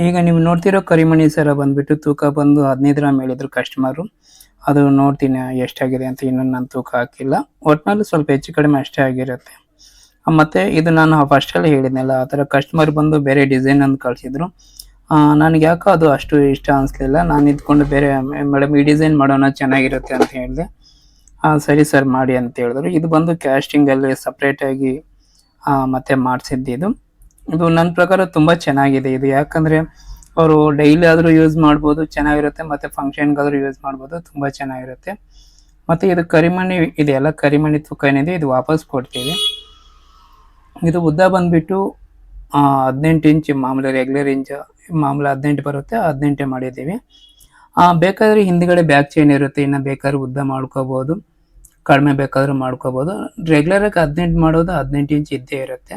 ಈಗ ನೀವು ನೋಡ್ತಿರೋ ಕರಿಮಣಿ ಸರ ಬಂದ್ಬಿಟ್ಟು ತೂಕ ಬಂದು 15 ಗ್ರಾಮ್ ಹೇಳಿದ್ರು ಕಸ್ಟಮರು. ಅದು ನೋಡ್ತೀನಿ ಎಷ್ಟಾಗಿದೆ ಅಂತ, ಇನ್ನೂ ನಾನು ತೂಕ ಹಾಕಿಲ್ಲ. ಒಟ್ನಲ್ಲಿ ಸ್ವಲ್ಪ ಹೆಚ್ಚು ಕಡಿಮೆ ಅಷ್ಟೇ ಆಗಿರುತ್ತೆ. ಮತ್ತೆ ಇದು ನಾನು ಫಸ್ಟಲ್ಲಿ ಹೇಳಿದ್ನಲ್ಲ, ಆ ಥರ ಕಸ್ಟಮರ್ ಬಂದು ಬೇರೆ ಡಿಸೈನ್ ಅನ್ನು ಕಳಿಸಿದ್ರು. ನನಗೆ ಯಾಕೋ ಅದು ಅಷ್ಟು ಇಷ್ಟ ಅನಿಸ್ಲಿಲ್ಲ. ನಾನು ಇದ್ಕೊಂಡು ಬೇರೆ ಮೇಡಮ್ ಈ ಡಿಸೈನ್ ಮಾಡೋಣ ಚೆನ್ನಾಗಿರುತ್ತೆ ಅಂತ ಹೇಳಿದೆ. ಸರಿ ಸರ್ ಮಾಡಿ ಅಂತ ಹೇಳಿದ್ರು. ಇದು ಬಂದು ಕ್ಯಾಸ್ಟಿಂಗಲ್ಲಿ ಸಪ್ರೇಟಾಗಿ ಮತ್ತೆ ಮಾಡಿಸಿದ್ದು ಇದು. ಇದು ನನ್ನ ಪ್ರಕಾರ ತುಂಬ ಚೆನ್ನಾಗಿದೆ ಇದು. ಯಾಕಂದರೆ ಅವರು ಡೈಲಿ ಆದರೂ ಯೂಸ್ ಮಾಡ್ಬೋದು, ಚೆನ್ನಾಗಿರುತ್ತೆ. ಮತ್ತು ಫಂಕ್ಷನ್ಗಾದರೂ ಯೂಸ್ ಮಾಡ್ಬೋದು, ತುಂಬ ಚೆನ್ನಾಗಿರುತ್ತೆ. ಮತ್ತು ಇದು ಕರಿಮಣಿ ಇದೆಯಲ್ಲ, ಕರಿಮಣಿ ತೂಕ ಏನಿದೆ ಇದು ವಾಪಸ್ ಕೊಡ್ತೀವಿ. ಇದು ಉದ್ದ ಬಂದುಬಿಟ್ಟು 18 ಇಂಚ್, ಮಾಮೂಲಿ ರೆಗ್ಯುಲರ್ ಇಂಚ್ ಮಾಮೂಲಿ 18 ಬರುತ್ತೆ, 18 ಮಾಡಿದ್ದೀವಿ. ಬೇಕಾದರೆ ಹಿಂದ್ಗಡೆ ಬ್ಯಾಕ್ ಚೈನ್ ಇರುತ್ತೆ, ಇನ್ನು ಬೇಕಾದ್ರೆ ಉದ್ದ ಮಾಡ್ಕೋಬೋದು, ಕಡಿಮೆ ಬೇಕಾದರೂ ಮಾಡ್ಕೋಬೋದು. ರೆಗ್ಯುಲರಾಗಿ 18 ಮಾಡೋದು 18 ಇಂಚ್ ಇದ್ದೇ ಇರುತ್ತೆ.